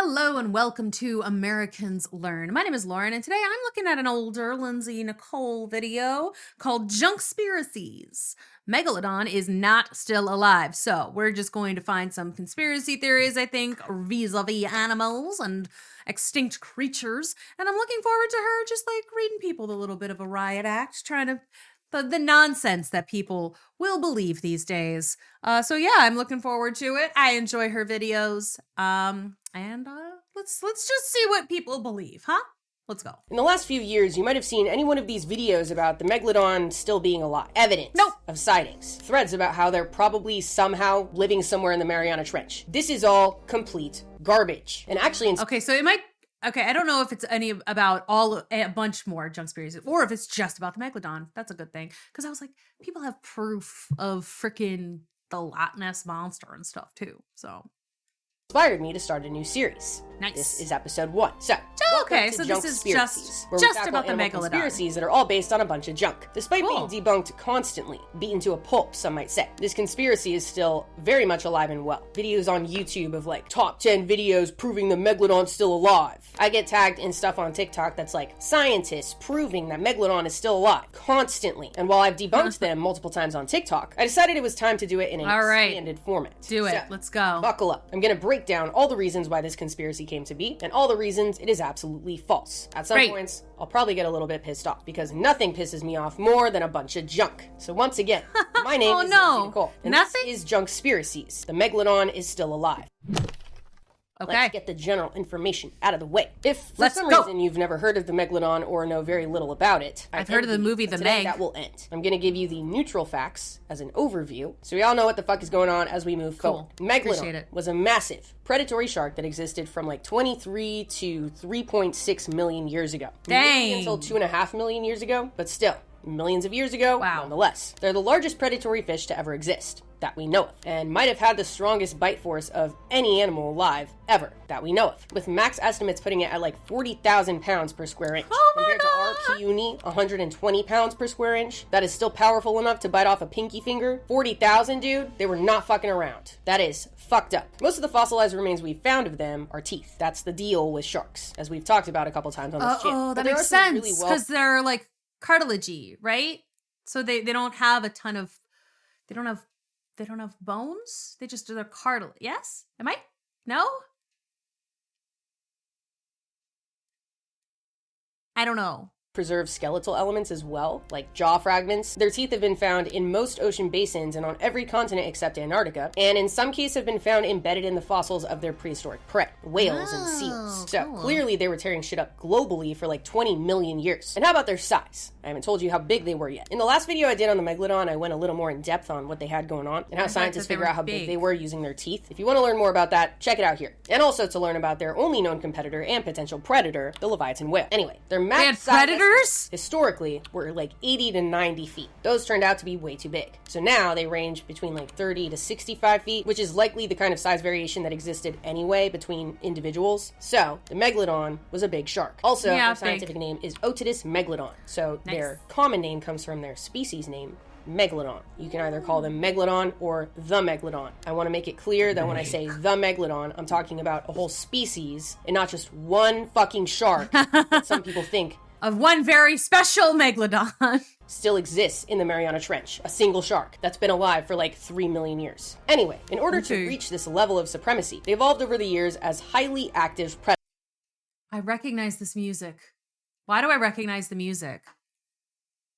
Hello and welcome to Americans Learn. My name is Lauren and today I'm looking at an older Lindsay Nikole video called JUNKSPIRACIES. Megalodon is not still alive. So we're just going to find some conspiracy theories, I think, vis-a-vis animals and extinct creatures. And I'm looking forward to her just like reading people a little bit of a riot act, trying to the nonsense that people will believe these days. So yeah, I'm looking forward to it. I enjoy her videos. Let's just see what people believe, huh? Let's go. In the last few years, you might have seen any one of these videos about the Megalodon still being alive. Evidence of sightings. Threads about how they're probably somehow living somewhere in the Mariana Trench. This is all complete garbage. And actually, okay, so it might. Okay, I don't know if it's any about a bunch more JUNKSPIRACIES or if it's just about the Megalodon. That's a good thing. Because I was like, people have proof of freaking the Loch Ness Monster and stuff too. So inspired me to start a new series. Nice. This is episode 1. So, okay, so this is just about the Megalodon. Conspiracies that are all based on a bunch of junk. Despite being debunked constantly, beaten to a pulp, some might say, this conspiracy is still very much alive and well. Videos on YouTube of like top 10 videos proving the Megalodon's still alive. I get tagged in stuff on TikTok that's like scientists proving that Megalodon is still alive constantly. And while I've debunked them multiple times on TikTok, I decided it was time to do it in an expanded format. Do it. Let's go. Buckle up. I'm going to break down all the reasons why this conspiracy came to be and all the reasons it is absolutely false. At some points, I'll probably get a little bit pissed off because nothing pisses me off more than a bunch of junk. So once again, my name is Nikole, and this is JUNKSPIRACIES. The Megalodon is still alive. Okay. Let's get the general information out of the way. If for some reason you've never heard of the Megalodon or know very little about it, I've heard of the movie The Meg. That will end. I'm going to give you the neutral facts as an overview, so we all know what the fuck is going on as we move forward. Megalodon was a massive predatory shark that existed from like 23 to 3.6 million years ago. Dang. Maybe until 2.5 million years ago, but still, millions of years ago, nonetheless. They're the largest predatory fish to ever exist, that we know of, and might have had the strongest bite force of any animal alive ever that we know of, with max estimates putting it at like 40,000 pounds per square inch. Compared to our puny 120 pounds per square inch, that is still powerful enough to bite off a pinky finger. 40,000, dude, they were not fucking around. That is fucked up. Most of the fossilized remains we've found of them are teeth. That's the deal with sharks, as we've talked about a couple times on this channel. Oh, that makes sense, because they're like cartilagey, right? So they don't have a ton of, they don't have bones. They just do their cartilage. Yes? Am I? No? I don't know. Preserve skeletal elements as well, like jaw fragments. Their teeth have been found in most ocean basins and on every continent except Antarctica, and in some cases have been found embedded in the fossils of their prehistoric prey, whales and seals. So clearly they were tearing shit up globally for like 20 million years. And how about their size? I haven't told you how big they were yet. In the last video I did on the Megalodon, I went a little more in depth on what they had going on and how scientists figure out how big they were using their teeth. If you want to learn more about that, check it out here. And also to learn about their only known competitor and potential predator, the Leviathan whale. Anyway, their max size historically were like 80 to 90 feet. Those turned out to be way too big. So now they range between like 30 to 65 feet, which is likely the kind of size variation that existed anyway between individuals. So the Megalodon was a big shark. Also, their scientific name is Otodus megalodon. So their common name comes from their species name, Megalodon. You can either call them Megalodon or the Megalodon. I want to make it clear that when I say the Megalodon, I'm talking about a whole species and not just one fucking shark that some people think of one very special Megalodon still exists in the Mariana Trench, a single shark that's been alive for like 3 million years. Anyway, in order to reach this level of supremacy, they evolved over the years as highly active predators. I recognize this music. Why do I recognize the music?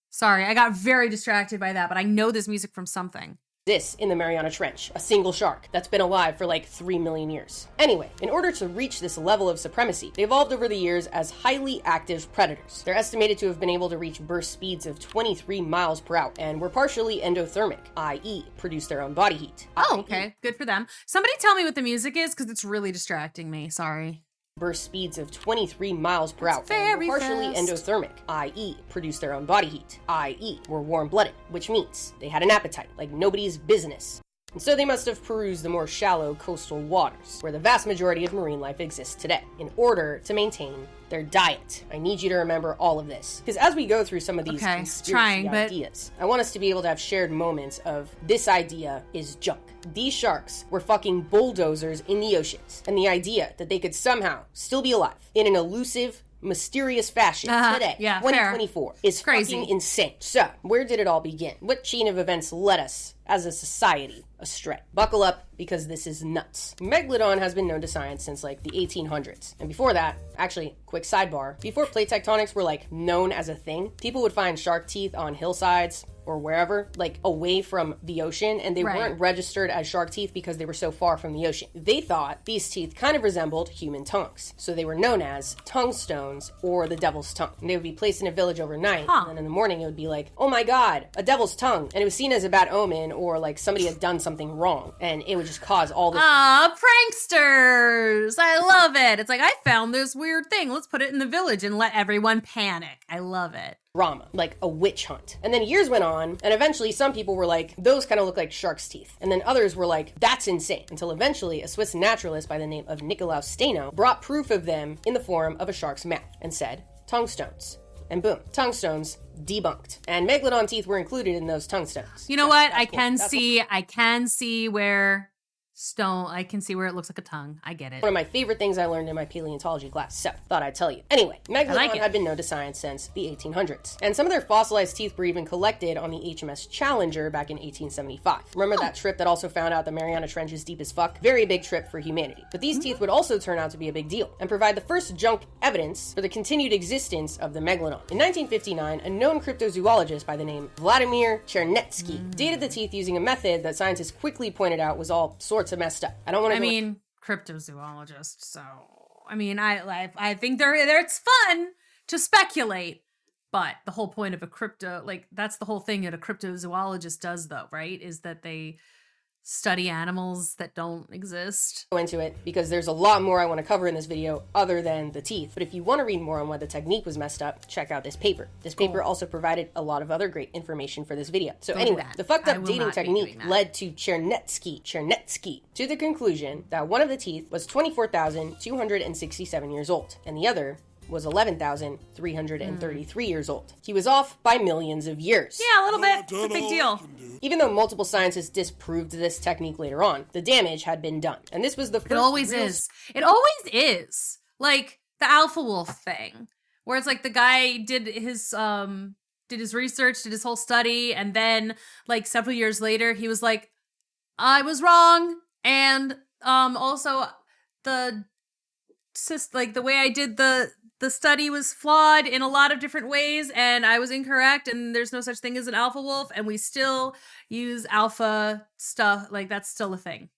Sorry, I got very distracted by that, but I know this music from something. This in the Mariana Trench, a single shark that's been alive for like 3 million years. Anyway, in order to reach this level of supremacy, they evolved over the years as highly active predators. They're estimated to have been able to reach burst speeds of 23 miles per hour and were partially endothermic, i.e. produce their own body heat. Oh, okay. Good for them. Somebody tell me what the music is, because it's really distracting me. Sorry. Burst speeds of 23 miles per hour, and were partially endothermic, i.e. produce their own body heat, i.e. were warm-blooded, which means they had an appetite like nobody's business. And so they must have perused the more shallow coastal waters, where the vast majority of marine life exists today, in order to maintain their diet. I need you to remember all of this, because as we go through some of these conspiracy ideas, I want us to be able to have shared moments of this idea is junk. These sharks were fucking bulldozers in the oceans, and the idea that they could somehow still be alive in an elusive, mysterious fashion today, 2024, is crazy. Fucking insane. So, where did it all begin? What chain of events led us as a society astray? Buckle up, because this is nuts. Megalodon has been known to science since like the 1800s. And before that, actually, quick sidebar, before plate tectonics were like known as a thing, people would find shark teeth on hillsides or wherever, like away from the ocean, and they weren't registered as shark teeth because they were so far from the ocean. They thought these teeth kind of resembled human tongues, so they were known as tongue stones or the devil's tongue. And they would be placed in a village overnight, and then in the morning it would be like, oh my god, a devil's tongue, and it was seen as a bad omen or like somebody had done something wrong, and it would just cause all this. Pranksters! I love it. It's like, I found this weird thing. Let's put it in the village and let everyone panic. I love it. Drama, like a witch hunt. And then years went on, and eventually some people were like, those kind of look like shark's teeth. And then others were like, that's insane. Until eventually a Swiss naturalist by the name of Nikole brought proof of them in the form of a shark's mouth and said, tongue stones. And boom, tongue stones debunked. And Megalodon teeth were included in those tongue stones. You know what? I can see where I can see where it looks like a tongue. I get it. One of my favorite things I learned in my paleontology class, so thought I'd tell you. Anyway, Megalodon had been known to science since the 1800s, and some of their fossilized teeth were even collected on the HMS Challenger back in 1875. Remember that trip that also found out the Mariana Trench is deep as fuck? Very big trip for humanity. But these teeth would also turn out to be a big deal, and provide the first junk evidence for the continued existence of the Megalodon. In 1959, a known cryptozoologist by the name Vladimir Chernetsky dated the teeth using a method that scientists quickly pointed out was all sorts of messed up. I don't want to cryptozoologist, so I mean, I think it's fun to speculate, but the whole point of that's the whole thing that a cryptozoologist does, though, right? Is that they study animals that don't exist. Go into it because there's a lot more I want to cover in this video other than the teeth. But if you want to read more on why the technique was messed up, check out this paper. This paper also provided a lot of other great information for this video. So anyway, the fucked up dating technique led to Chernetsky to the conclusion that one of the teeth was 24,267 years old and the other was 11,333 years old. He was off by millions of years. Yeah, a little bit. It's a big deal. Even though multiple scientists disproved this technique later on, the damage had been done. And this was the first... It always is. Like the alpha wolf thing, where it's like the guy did his research, did his whole study, and then like several years later, he was like, I was wrong. And also the way I did the study was flawed in a lot of different ways, and I was incorrect, and there's no such thing as an alpha wolf, and we still use alpha stuff. Like, that's still a thing.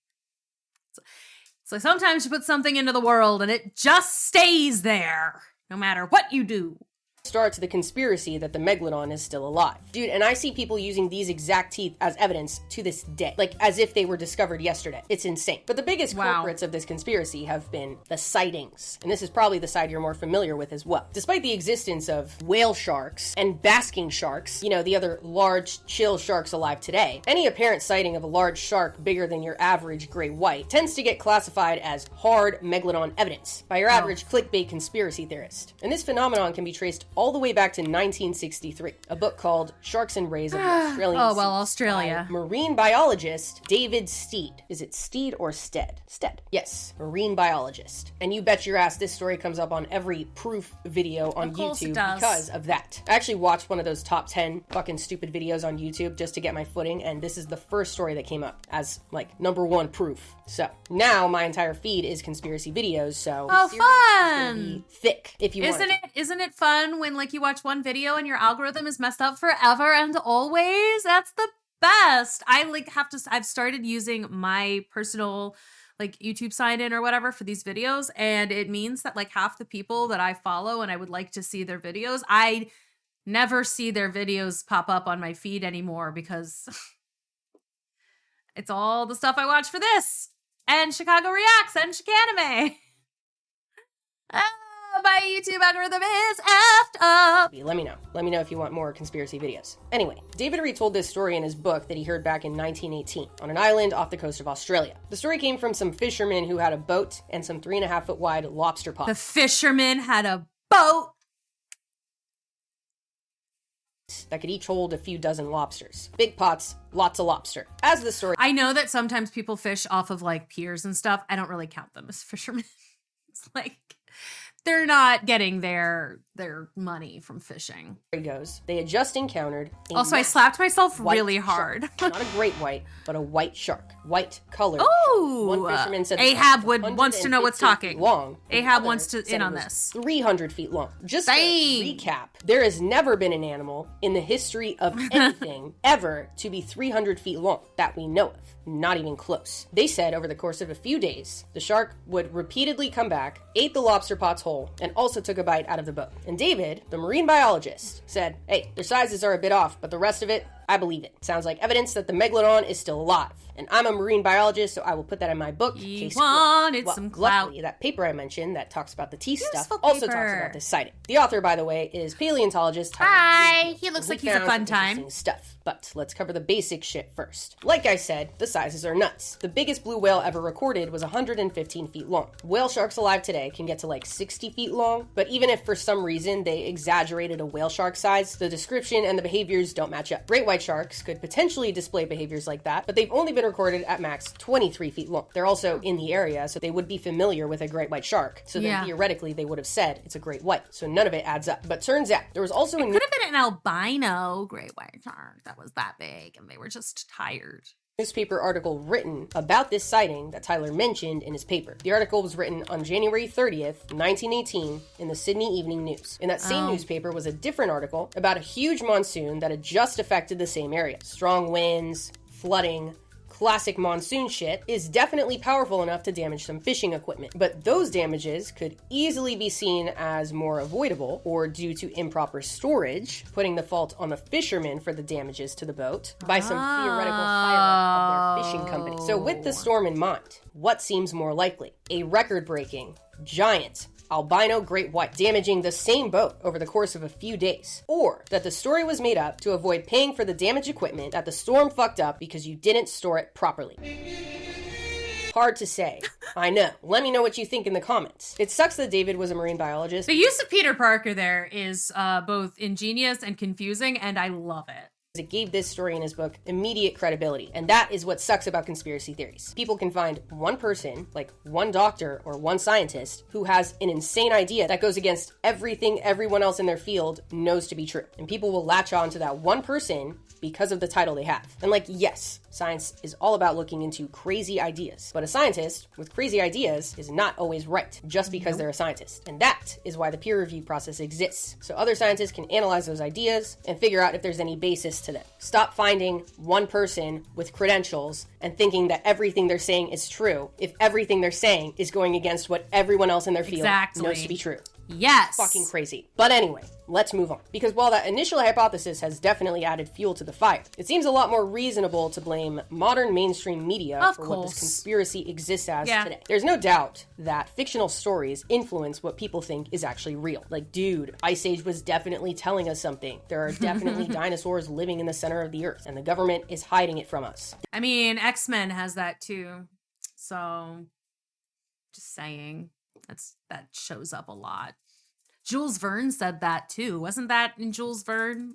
So sometimes you put something into the world, and it just stays there, no matter what you do. Start to the conspiracy that the Megalodon is still alive. Dude, and I see people using these exact teeth as evidence to this day, like as if they were discovered yesterday. It's insane. But the biggest culprits of this conspiracy have been the sightings. And this is probably the side you're more familiar with as well. Despite the existence of whale sharks and basking sharks, you know, the other large, chill sharks alive today, any apparent sighting of a large shark bigger than your average gray white tends to get classified as hard Megalodon evidence by your average clickbait conspiracy theorist. And this phenomenon can be traced all the way back to 1963, a book called Sharks and Rays of the Australian Seas Australia. by marine biologist David Steed. Is it Steed or Stead? Stead. Yes, marine biologist. And you bet your ass this story comes up on every proof video on YouTube because of that. I actually watched one of those top 10 fucking stupid videos on YouTube just to get my footing, and this is the first story that came up as like #1 proof. So now my entire feed is conspiracy videos, so fun! Is gonna be thick if you want. Isn't it fun when like you watch one video and your algorithm is messed up forever and always? That's the best. I've started using my personal like YouTube sign in or whatever for these videos, and it means that like half the people that I follow and I would like to see their videos, I never see their videos pop up on my feed anymore because it's all the stuff I watch for this and Chicago Reacts and Chicanime. My YouTube algorithm is effed up. Let me know. Let me know if you want more conspiracy videos. Anyway, David retold this story in his book that he heard back in 1918 on an island off the coast of Australia. The story came from some fishermen who had a boat and some 3.5-foot wide lobster pots. The fishermen had a boat that could each hold a few dozen lobsters. Big pots, lots of lobster. As the story... I know that sometimes people fish off of like piers and stuff. I don't really count them as fishermen. It's like they're not getting their money from fishing. Goes, they had just encountered also, I slapped myself really hard. Not a great white, but a white shark. White colored. Oh! One fisherman said Ahab wants to know what's talking. Long. Ahab wants to in on this. 300 feet long. Just Dang. to recap, there has never been an animal in the history of anything ever to be 300 feet long that we know of. Not even close. They said over the course of a few days, the shark would repeatedly come back, ate the lobster pots whole, and also took a bite out of the boat. And David, the marine biologist, said, hey, their sizes are a bit off, but the rest of it, I believe it. Sounds like evidence that the Megalodon is still alive. And I'm a marine biologist, so I will put that in my book. He wanted some clout. Luckily, that paper I mentioned that talks about the teeth Useful stuff also paper. talks about this sighting. The author, by the way, is paleontologist. Hi, he looks like he's a fun time. Interesting stuff. But let's cover the basic shit first. Like I said, the sizes are nuts. The biggest blue whale ever recorded was 115 feet long. Whale sharks alive today can get to like 60 feet long, but even if for some reason they exaggerated a whale shark size, the description and the behaviors don't match up. Great white sharks could potentially display behaviors like that, but they've only been recorded at max 23 feet long. They're also in the area, so they would be familiar with a great white shark. So then theoretically, they would have said it's a great white. So none of it adds up. But turns out, there was also It could have been an albino great white shark that was that big, and they were just tired. Newspaper article written about this sighting that Tyler mentioned in his paper. The article was written on January 30th, 1918 in the Sydney Evening News. In that same newspaper was a different article about a huge monsoon that had just affected the same area. Strong winds, flooding, classic monsoon shit is definitely powerful enough to damage some fishing equipment, but those damages could easily be seen as more avoidable or due to improper storage, putting the fault on the fishermen for the damages to the boat by some theoretical higher-up of their fishing company. So with the storm in mind, what seems more likely? A record-breaking, giant, albino great white damaging the same boat over the course of a few days, or that the story was made up to avoid paying for the damaged equipment that the storm fucked up because you didn't store it properly. Hard to say. I know. Let me know what you think in the comments. It sucks that David was a marine biologist. The use of Peter Parker there is both ingenious and confusing, and I love it. It gave this story in his book immediate credibility. And that is what sucks about conspiracy theories. People can find one person, like one doctor or one scientist, who has an insane idea that goes against everything everyone else in their field knows to be true. And people will latch on to that one person because of the title they have. And like, yes, science is all about looking into crazy ideas. But a scientist with crazy ideas is not always right, just because they're a scientist. And that is why the peer review process exists. So other scientists can analyze those ideas and figure out if there's any basis to them. Stop finding one person with credentials and thinking that everything they're saying is true if everything they're saying is going against what everyone else in their field knows to be true. Yes. Fucking crazy. But anyway, let's move on. Because while that initial hypothesis has definitely added fuel to the fire, it seems a lot more reasonable to blame modern mainstream media for what this conspiracy exists as today. There's no doubt that fictional stories influence what people think is actually real. Like, dude, Ice Age was definitely telling us something. There are definitely dinosaurs living in the center of the earth, and the government is hiding it from us. I mean, X-Men has that too. So, just saying. That shows up a lot. Jules Verne said that too. Wasn't that in Jules Verne?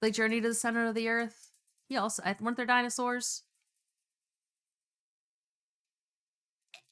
The Journey to the Center of the Earth? He also, weren't there dinosaurs?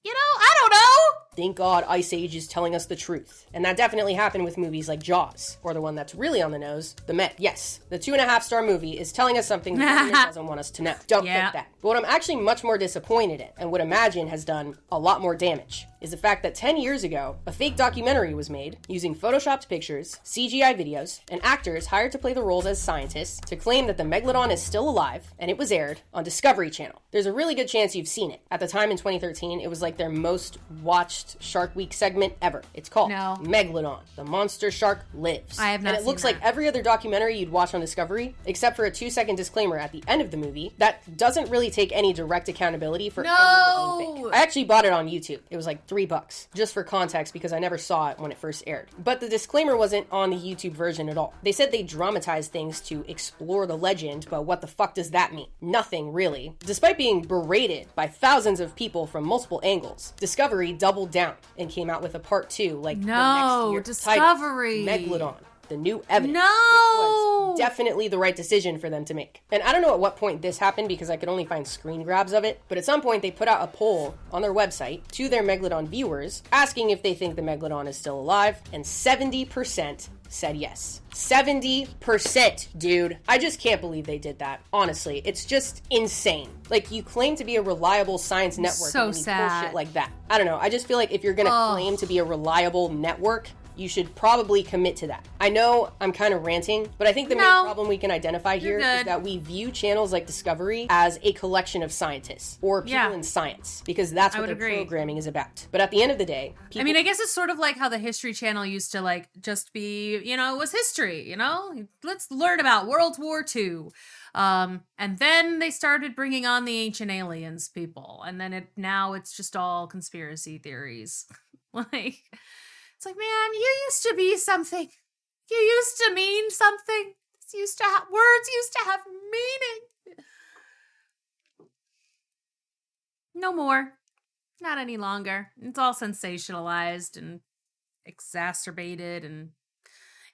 You know, I don't know. Thank God Ice Age is telling us the truth. And that definitely happened with movies like Jaws, or the one that's really on the nose, The Meg. Yes, the 2.5-star movie is telling us something the government doesn't want us to know. Don't think that. But what I'm actually much more disappointed in, and would imagine has done a lot more damage, is the fact that 10 years ago, a fake documentary was made using photoshopped pictures, CGI videos, and actors hired to play the roles as scientists to claim that the Megalodon is still alive, and it was aired on Discovery Channel. There's a really good chance you've seen it. At the time in 2013, it was like their most watched watched Shark Week segment ever. It's called No. Megalodon, the monster shark lives. I have not And it seen looks that. like every other documentary you'd watch on Discovery, except for a 2-second disclaimer at the end of the movie that doesn't really take any direct accountability for any of it being fake. I actually bought it on YouTube. It was like $3, just for context, because I never saw it when it first aired. But the disclaimer wasn't on the YouTube version at all. They said they dramatized things to explore the legend, but what the fuck does that mean? Nothing, really. Despite being berated by thousands of people from multiple angles, Discovery doubled down and came out with a part 2 like the next year. Discovery. Titled Megalodon, the new evidence. No! Which was definitely the right decision for them to make. And I don't know at what point this happened because I could only find screen grabs of it, but at some point they put out a poll on their website to their Megalodon viewers asking if they think the Megalodon is still alive, and 70% said yes. 70%, dude. I just can't believe they did that. Honestly, it's just insane. Like, you claim to be a reliable science network So and you sad. pull shit like that. I don't know. I just feel like if you're gonna claim to be a reliable network, you should probably commit to that. I know I'm kind of ranting, but I think the main problem we can identify here is that we view channels like Discovery as a collection of scientists or people in science, because that's what their programming is about. But at the end of the day, I mean, I guess it's sort of like how the History Channel used to like just be, you know, it was history, you know? Let's learn about World War II. And then they started bringing on the ancient aliens people. And then now it's just all conspiracy theories. Like, it's like, man, you used to be something. You used to mean something. Words used to have meaning. No more. Not any longer. It's all sensationalized and exacerbated and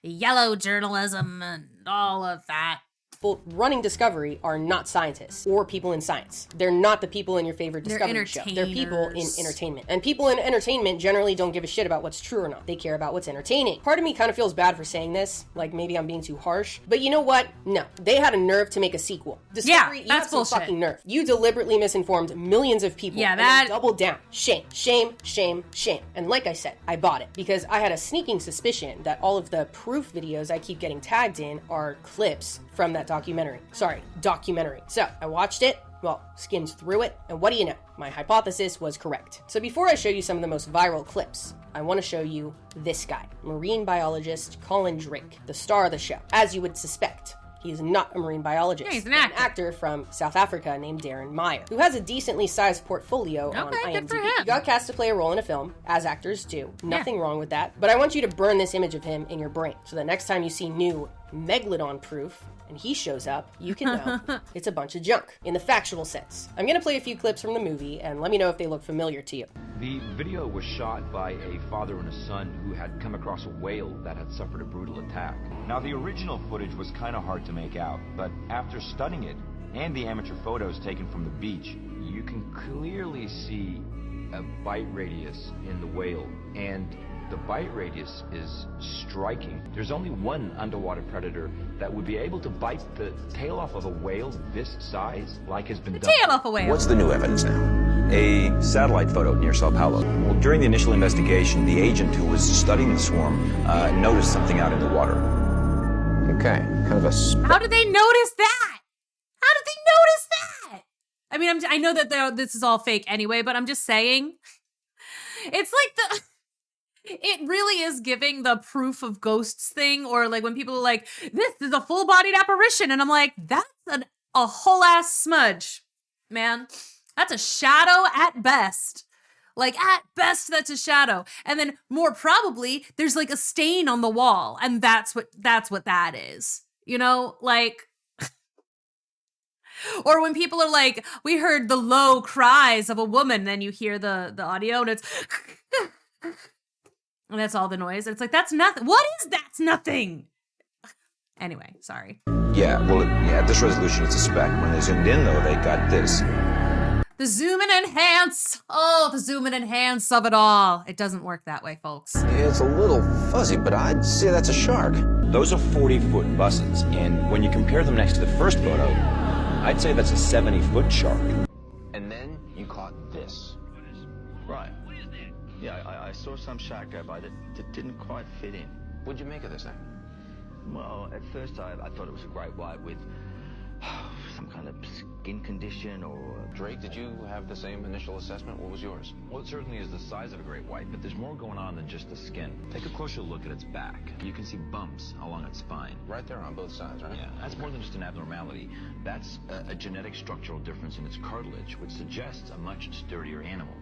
yellow journalism and all of that. People running Discovery are not scientists or people in science. They're not the people in your favorite Discovery show. They're people in entertainment. And people in entertainment generally don't give a shit about what's true or not. They care about what's entertaining. Part of me kind of feels bad for saying this, like maybe I'm being too harsh, but you know what? No. They had a nerve to make a sequel. Discovery, you have some fucking nerve. You deliberately misinformed millions of people. Yeah, that... and doubled down. Shame, shame, shame, shame. And like I said, I bought it because I had a sneaking suspicion that all of the proof videos I keep getting tagged in are clips from that documentary. So I watched it, skimmed through it, and what do you know? My hypothesis was correct. So before I show you some of the most viral clips, I want to show you this guy, marine biologist Colin Drake, the star of the show. As you would suspect, he is not a marine biologist. Yeah, he's an actor from South Africa named Darren Meyer, who has a decently sized portfolio on IMDb. Good for him. He got cast to play a role in a film, as actors do. Nothing wrong with that. But I want you to burn this image of him in your brain, so that next time you see new Megalodon proof, and he shows up, you can know it's a bunch of junk, in the factual sense. I'm gonna play a few clips from the movie, and let me know if they look familiar to you. The video was shot by a father and a son who had come across a whale that had suffered a brutal attack. Now, the original footage was kind of hard to make out, but after studying it, and the amateur photos taken from the beach, you can clearly see a bite radius in the whale, and the bite radius is striking. There's only one underwater predator that would be able to bite the tail off of a whale this size, like has been done. Tail off a whale. What's the new evidence now? A satellite photo near Sao Paulo. Well, during the initial investigation, the agent who was studying the swarm noticed something out in the water. Okay, kind of a... How did they notice that? How did they notice that? I mean, I know that this is all fake anyway, but I'm just saying. It's like the... It really is giving the proof of ghosts thing, or like when people are like, this is a full-bodied apparition, and I'm like, that's a whole-ass smudge, man. That's a shadow at best. Like, at best, that's a shadow. And then, more probably, there's like a stain on the wall, and that's what that is. You know, like... Or when people are like, we heard the low cries of a woman, then you hear the audio, and it's... And that's all the noise. It's like, that's nothing. What is that's nothing? Anyway, sorry. Yeah, well, at this resolution, it's a spec. When they zoomed in, though, they got this. The zoom and enhance. Oh, the zoom and enhance of it all. It doesn't work that way, folks. It's a little fuzzy, but I'd say that's a shark. Those are 40-foot buses, and when you compare them next to the first photo, I'd say that's a 70-foot shark. And then you caught this. Right. Yeah, I saw some shark go by that didn't quite fit in. What'd you make of this thing? Well, at first I thought it was a great white with some kind of skin condition or... Drake, did you have the same initial assessment? What was yours? Well, it certainly is the size of a great white, but there's more going on than just the skin. Take a closer look at its back. You can see bumps along its spine. Right there on both sides, right? Yeah, that's more than just an abnormality. That's a genetic structural difference in its cartilage, which suggests a much sturdier animal.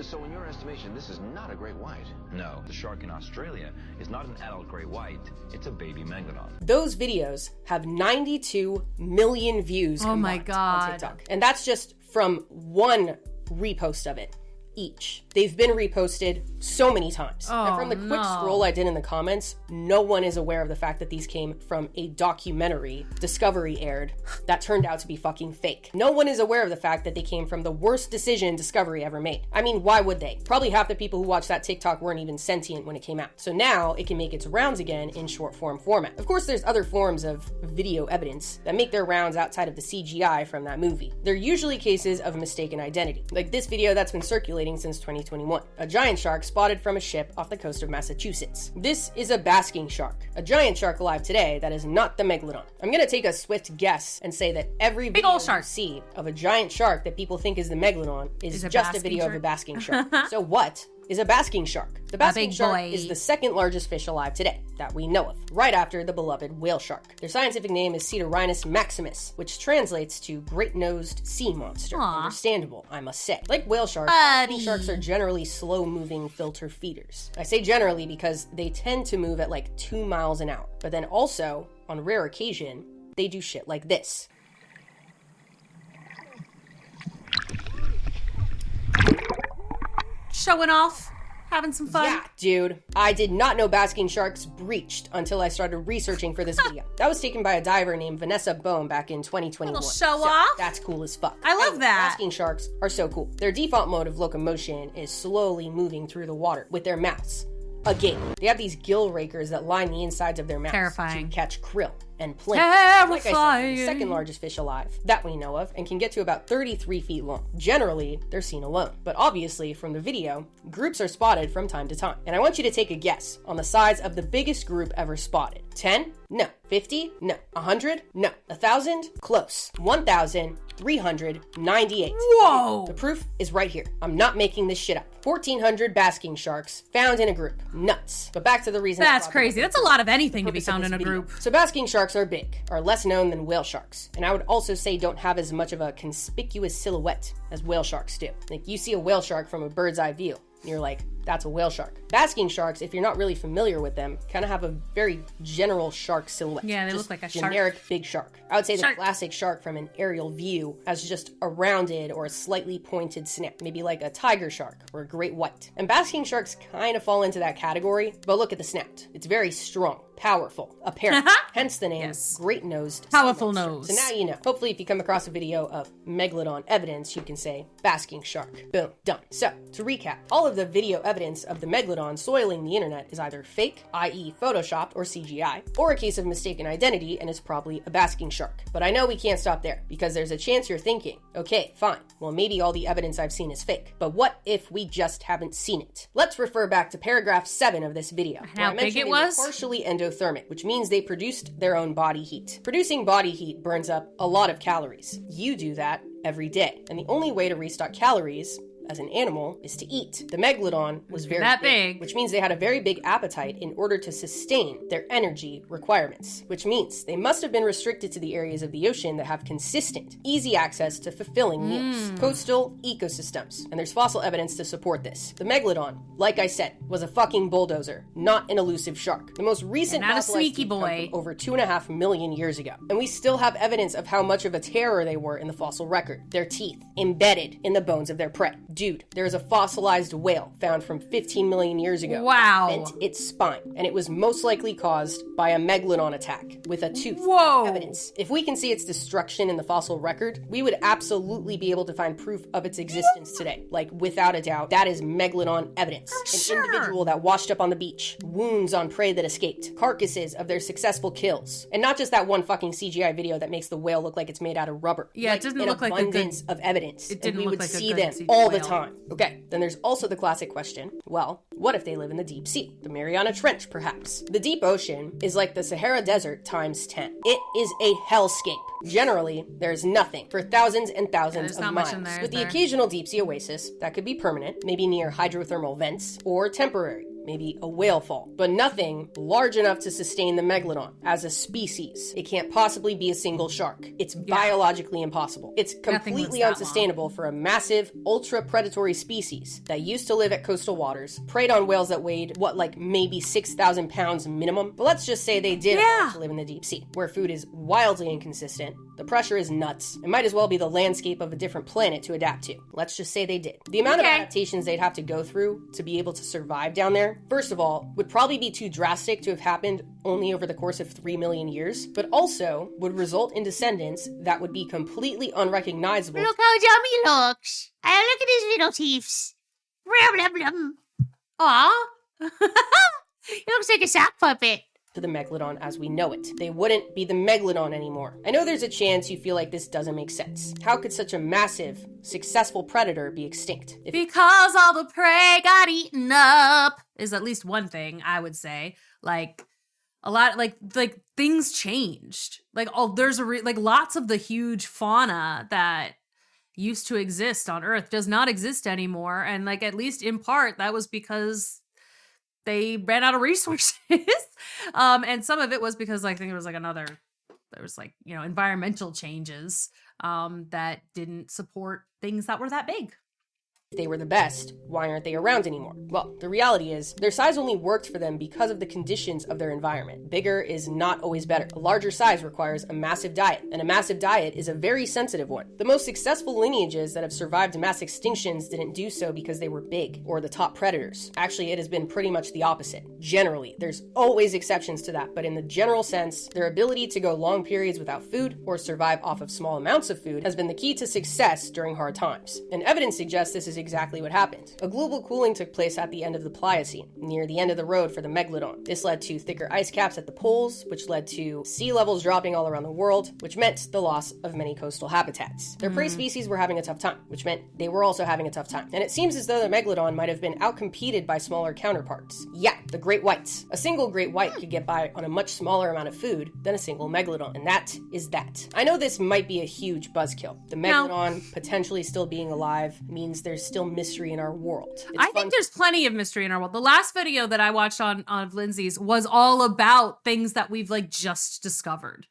So in your estimation, this is not a great white? No, the shark in Australia is not an adult great white, it's a baby Megalodon. Those videos have 92 million views Oh my combined on God. TikTok. And that's just from one repost of it each. They've been reposted so many times. And from the quick scroll I did in the comments, no one is aware of the fact that these came from a documentary Discovery aired that turned out to be fucking fake. No one is aware of the fact that they came from the worst decision Discovery ever made. I mean, why would they? Probably half the people who watched that TikTok weren't even sentient when it came out. So now it can make its rounds again in short form format. Of course, there's other forms of video evidence that make their rounds outside of the CGI from that movie. They're usually cases of mistaken identity, like this video that's been circulating since 2021. A giant shark spotted from a ship off the coast of Massachusetts. This is a basking shark, a giant shark alive today that is not the Megalodon. I'm gonna take a swift guess and say that every video ol' shark. you see of a giant shark that people think is the Megalodon is just a video of a basking shark. So what is a basking shark? The basking big shark boy. is the second largest fish alive today that we know of, right after the beloved whale shark. Their scientific name is Cedorhinus maximus, which translates to great-nosed sea monster. Aw. Understandable, I must say. Like whale sharks, Buddy. basking sharks are generally slow-moving filter feeders. I say generally because they tend to move at like 2 miles an hour, but then also, on rare occasion, they do shit like this. Showing off, having some fun. Yeah, dude. I did not know basking sharks breached until I started researching for this video. That was taken by a diver named Vanessa Bohm back in 2021. Little show So, off. That's cool as fuck. I love that. Basking sharks are so cool. Their default mode of locomotion is slowly moving through the water with their mouths agape. They have these gill rakers that line the insides of their mouths Terrifying. to catch krill and plankton. Like I said, they're the Terrifying. second largest fish alive that we know of and can get to about 33 feet long. Generally, they're seen alone. But obviously, from the video, groups are spotted from time to time. And I want you to take a guess on the size of the biggest group ever spotted. 10? No. 50? No. 100? No. 1,000? Close. 1,398. Whoa. The proof is right here. I'm not making this shit up. 1,400 basking sharks found in a group. Nuts. But back to the reason. That's crazy. That's a lot of anything to be found in a group. So basking sharks are big, are less known than whale sharks, and I would also say don't have as much of a conspicuous silhouette as whale sharks do. Like you see a whale shark from a bird's eye view, and you're like, that's a whale shark. Basking sharks, if you're not really familiar with them, kind of have a very general shark silhouette. Yeah, they Just look like a shark. generic big shark. I would say Shark. the classic shark from an aerial view has just a rounded or a slightly pointed snout, maybe like a tiger shark or a great white. And basking sharks kind of fall into that category, but look at the snout. It's very strong, powerful, apparent. Hence the name Yes. great-nosed sea Powerful monster. nose. So now you know. Hopefully if you come across a video of Megalodon evidence, you can say basking shark. Boom, done. So, to recap, all of the video evidence of the Megalodon soiling the internet is either fake, i.e. photoshopped or CGI, or a case of mistaken identity and is probably a basking shark. But I know we can't stop there, because there's a chance you're thinking, okay, fine, well maybe all the evidence I've seen is fake. But what if we just haven't seen it? Let's refer back to paragraph 7 of this video. where How I big mentioned it they were was? partially endothermic, which means they produced their own body heat. Producing body heat burns up a lot of calories. You do that every day. And the only way to restock calories as an animal is to eat. The Megalodon was very that big. which means they had a very big appetite in order to sustain their energy requirements, which means they must have been restricted to the areas of the ocean that have consistent, easy access to fulfilling meals. Coastal ecosystems. And there's fossil evidence to support this. The Megalodon, like I said, was a fucking bulldozer, not an elusive shark. The most recent Not a fossilized sneaky teeth come boy. from over 2.5 million years ago. And we still have evidence of how much of a terror they were in the fossil record. Their teeth embedded in the bones of their prey. Dude, there is a fossilized whale found from 15 million years ago. Wow. That bent its spine, and it was most likely caused by a Megalodon attack with a tooth. Whoa. Evidence. If we can see its destruction in the fossil record, we would absolutely be able to find proof of its existence today. Like, without a doubt, that is Megalodon evidence. An sure. individual that washed up on the beach, wounds on prey that escaped, carcasses of their successful kills, and not just that one fucking CGI video that makes the whale look like it's made out of rubber. Yeah, it Like, doesn't an look like a good- abundance of evidence. It didn't and we look would like a see good them CGI all the whale. time. Okay, then there's also the classic question, well, what if they live in the deep sea? The Mariana Trench, perhaps. The deep ocean is like the Sahara Desert times 10. It is a hellscape. Generally, there's nothing for thousands and thousands of miles, with the occasional deep sea oasis that could be permanent, maybe near hydrothermal vents, or temporary, maybe a whale fall, but nothing large enough to sustain the Megalodon as a species. It can't possibly be a single shark. It's biologically impossible. It's completely unsustainable for a massive, ultra-predatory species that used to live at coastal waters, preyed on whales that weighed, like maybe 6,000 pounds minimum? But let's just say they did want to live in the deep sea, where food is wildly inconsistent, the pressure is nuts, it might as well be the landscape of a different planet to adapt to. Let's just say they did. The amount of adaptations they'd have to go through to be able to survive down there, first of all, would probably be too drastic to have happened only over the course of 3 million years, but also would result in descendants that would be completely unrecognizable. Look how dumb he looks. Look at his little teeth. Blah, blah, blah. Aw. He looks like a sock puppet. To the Megalodon as we know it. They wouldn't be the Megalodon anymore. I know there's a chance you feel like this doesn't make sense. How could such a massive, successful predator be extinct? Because all the prey got eaten up is at least one thing I would say. Like a lot, like things changed. Like there's lots of the huge fauna that used to exist on Earth does not exist anymore, and like at least in part that was because they ran out of resources. And some of it was because I think there was environmental changes that didn't support things that were that big. If they were the best, why aren't they around anymore? Well, the reality is, their size only worked for them because of the conditions of their environment. Bigger is not always better. A larger size requires a massive diet, and a massive diet is a very sensitive one. The most successful lineages that have survived mass extinctions didn't do so because they were big, or the top predators. Actually, it has been pretty much the opposite. Generally, there's always exceptions to that, but in the general sense, their ability to go long periods without food, or survive off of small amounts of food, has been the key to success during hard times. And evidence suggests this is exactly what happened. A global cooling took place at the end of the Pliocene, near the end of the road for the Megalodon. This led to thicker ice caps at the poles, which led to sea levels dropping all around the world, which meant the loss of many coastal habitats. Their prey species were having a tough time, which meant they were also having a tough time. And it seems as though the Megalodon might have been outcompeted by smaller counterparts. Yeah, the great whites. A single great white could get by on a much smaller amount of food than a single Megalodon, and that is that. I know this might be a huge buzzkill. The Megalodon potentially still being alive means there's still mystery in our world. I think there's plenty of mystery in our world. The last video that I watched on Lindsay's was all about things that we've just discovered.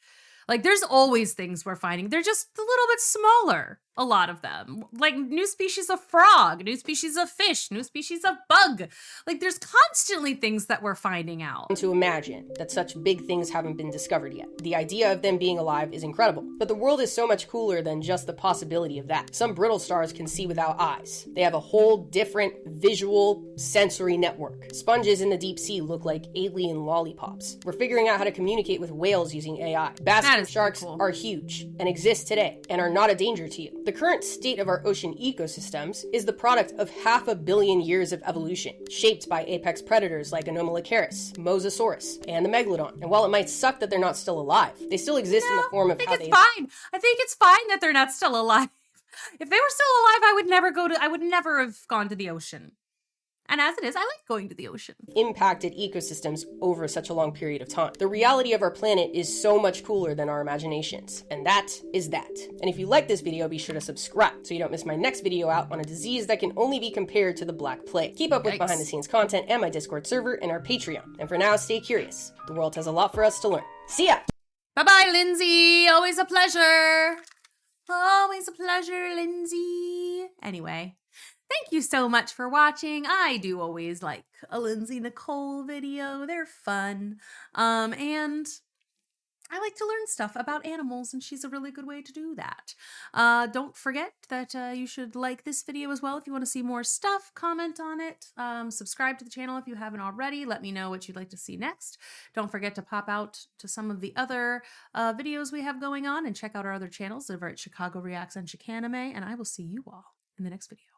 Like there's always things we're finding. They're just a little bit smaller. A lot of them. Like new species of frog, new species of fish, new species of bug. Like there's constantly things that we're finding out. To imagine that such big things haven't been discovered yet. The idea of them being alive is incredible. But the world is so much cooler than just the possibility of that. Some brittle stars can see without eyes. They have a whole different visual sensory network. Sponges in the deep sea look like alien lollipops. We're figuring out how to communicate with whales using AI. Bass and sharks are huge and exist today and are not a danger to you. The current state of our ocean ecosystems is the product of 500 million years of evolution, shaped by apex predators like Anomalocaris, Mosasaurus, and the Megalodon. And while it might suck that they're not still alive, they still exist in the form of how they... I think it's fine that they're not still alive. If they were still alive, I would never have gone to the ocean. And as it is, I like going to the ocean. Impacted ecosystems over such a long period of time. The reality of our planet is so much cooler than our imaginations. And that is that. And if you like this video, be sure to subscribe so you don't miss my next video out on a disease that can only be compared to the Black Plague. Keep up with behind the scenes content and my Discord server and our Patreon. And for now, stay curious. The world has a lot for us to learn. See ya! Bye-bye, Lindsay. Always a pleasure. Always a pleasure, Lindsay. Anyway. Thank you so much for watching. I do always like a Lindsay Nikole video. They're fun. And I like to learn stuff about animals, and she's a really good way to do that. Don't forget that you should like this video as well if you want to see more stuff. Comment on it. Subscribe to the channel if you haven't already. Let me know what you'd like to see next. Don't forget to pop out to some of the other videos we have going on and check out our other channels over at Chicago Reacts and Chicanime, and I will see you all in the next video.